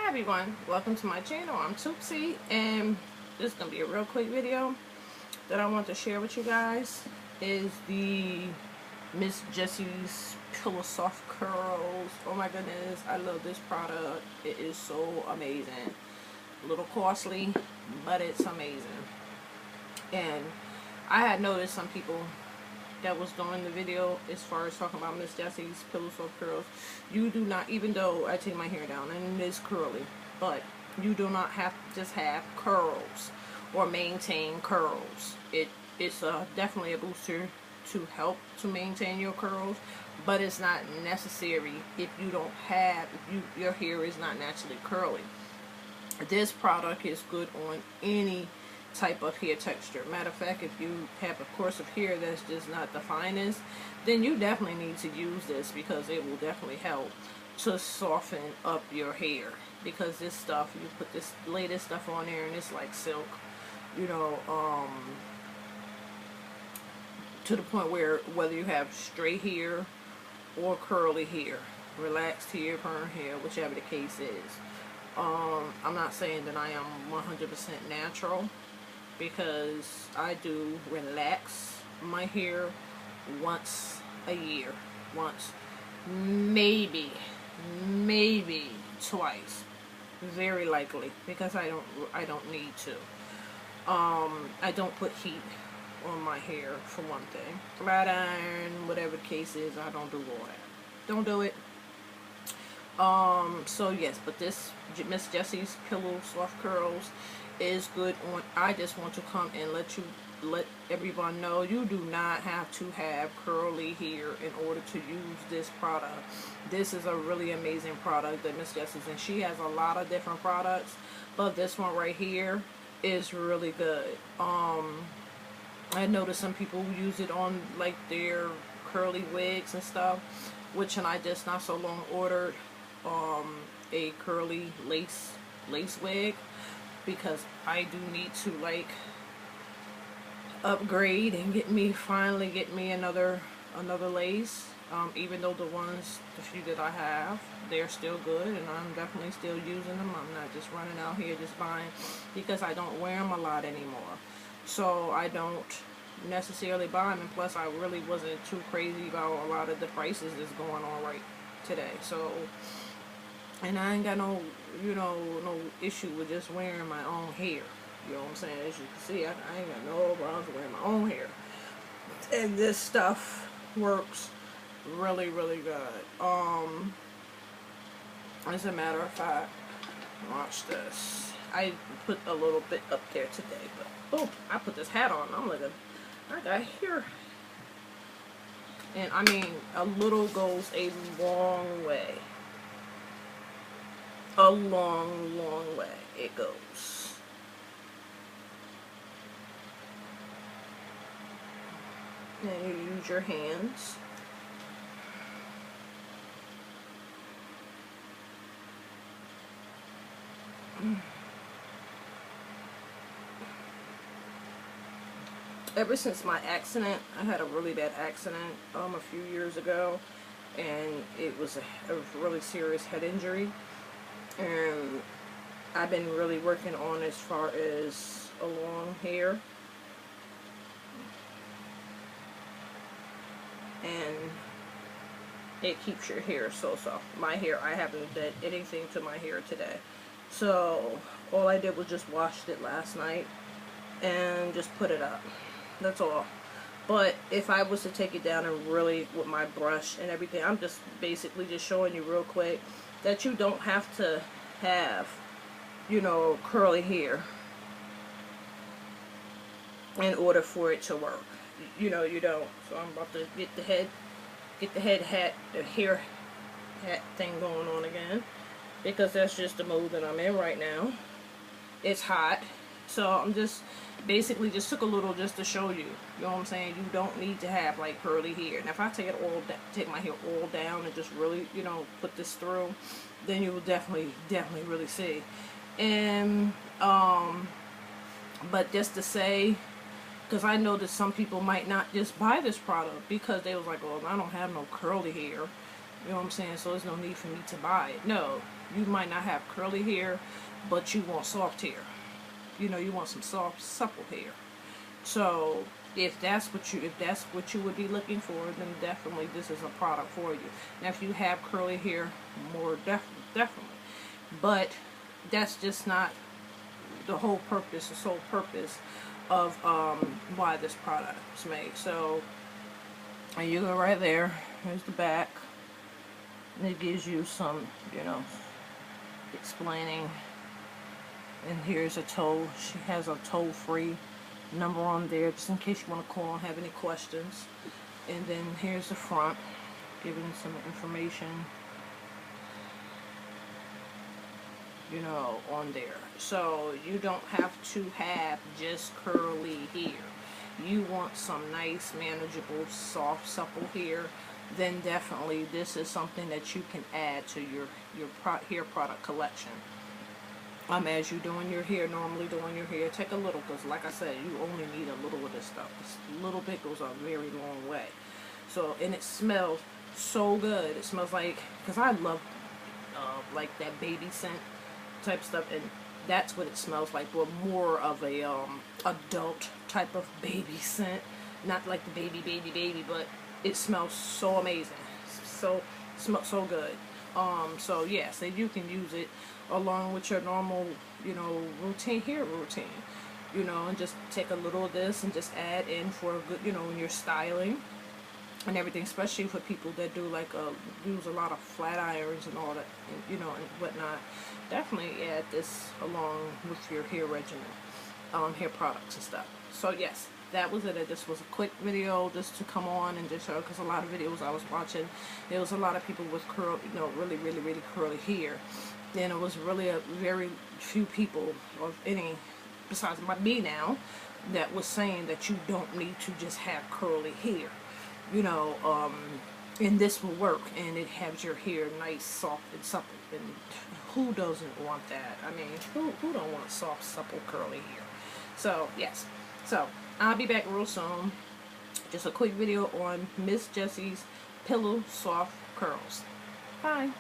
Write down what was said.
Hi everyone, welcome to my channel. I'm Toopsie, and this is going to be a real quick video that I want to share with you guys. Is the Miss Jessie's Pillow Soft Curls. Oh my goodness, I love this product. It is so amazing. A little costly, but it's amazing. And I had noticed some people that was doing the video as far as talking about Miss Jessie's Pillow Soft Curls. You do not, even though I take my hair down and it is curly, but you do not have to just have curls or maintain curls. It's definitely a booster to help to maintain your curls, but it's not necessary if you don't have, if your hair is not naturally curly. This product is good on any type of hair texture. Matter of fact, if you have a course of hair that's just not the finest, then you definitely need to use this, because it will definitely help to soften up your hair. Because this stuff, you put this latest stuff on there and it's like silk, you know, to the point where whether you have straight hair or curly hair, relaxed hair, perm hair, whichever the case is. I'm not saying that I am 100% natural, because I do relax my hair once a year. Once, maybe twice, very likely, because I don't need to. I don't put heat on my hair, for one thing. Flat iron, whatever the case is, I don't do all that. Don't do it. So yes, but this Miss Jessie's Pillow Soft Curls is good on. I just want to come and let everyone know you do not have to have curly hair in order to use this product. This is a really amazing product that Miss Jessie's, and she has a lot of different products, but this one right here is really good. I noticed some people use it on like their curly wigs and stuff, which, and I just not so long ordered a curly lace wig, because I do need to like upgrade and finally get me another lace. Even though the few that I have, they're still good, and I'm definitely still using them. I'm not just running out here just buying, because I don't wear them a lot anymore, so I don't necessarily buy them. And plus, I really wasn't too crazy about a lot of the prices that's going on right today. So, and I ain't got no, no issue with just wearing my own hair. You know what I'm saying? As you can see, I ain't got no problems wearing my own hair. And this stuff works really, really good. As a matter of fact, watch this. I put a little bit up there today, but oh, I put this hat on. I'm looking, I got hair. And I mean, a little goes a long way. A long, long way it goes. And you use your hands. Ever since my accident, I had a really bad accident a few years ago, and it was a really serious head injury. And I've been really working on as far as a long hair, and it keeps your hair so soft. My hair, I haven't done anything to my hair today, so all I did was just washed it last night and just put it up. That's all. But if I was to take it down and really with my brush and everything, I'm just basically just showing you real quick that you don't have to have, curly hair in order for it to work. You don't. So I'm about to get the hair hat thing going on again, because that's just the mood that I'm in right now. It's hot, so I'm just basically just took a little just to show you. You know what I'm saying? You don't need to have like curly hair. Now if I take my hair all down and just really, put this through, then you will definitely really see. And but just to say, because I know that some people might not just buy this product because they was like, well, I don't have no curly hair, You know what I'm saying? So there's no need for me to buy it. No, you might not have curly hair, but you want soft hair. You know, you want some soft, supple hair. So if that's what you would be looking for, then definitely this is a product for you. Now, if you have curly hair, more definitely. But that's just not the whole purpose, the sole purpose of why this product was made. So, and you go right there. Here's the back. And it gives you some, you know, explaining. And here's a toll. She has a toll-free number on there, just in case you want to call and have any questions. And then here's the front, giving some information, you know, on there. So you don't have to have just curly hair. You want some nice, manageable, soft, supple hair, then definitely this is something that you can add to your hair product collection. As you doing your hair, normally doing your hair, take a little, because like I said, you only need a little of this stuff. This little bit goes a very long way. So, and it smells so good. It smells like, because I love like that baby scent type stuff, and that's what it smells like, but more of a adult type of baby scent. Not like the baby, but it smells so amazing. So, it smells so good. So yeah, so you can use it along with your normal, you know, hair routine, you know, and just take a little of this and just add in for a good, you know, when you're styling and everything, especially for people that do like use a lot of flat irons and all that, and, you know, and whatnot. Definitely add this along with your hair regimen, hair products and stuff. So yes, that was it. This was a quick video just to come on and just show, because a lot of videos I was watching, there was a lot of people with really curly hair, and it was really a very few people, or any besides me now, that was saying that you don't need to just have curly hair, you know, and this will work, and it has your hair nice, soft, and supple. And who doesn't want that? I mean, who don't want soft, supple, curly hair? So yes, so I'll be back real soon. Just a quick video on Miss Jessie's Pillow Soft Curls. Bye.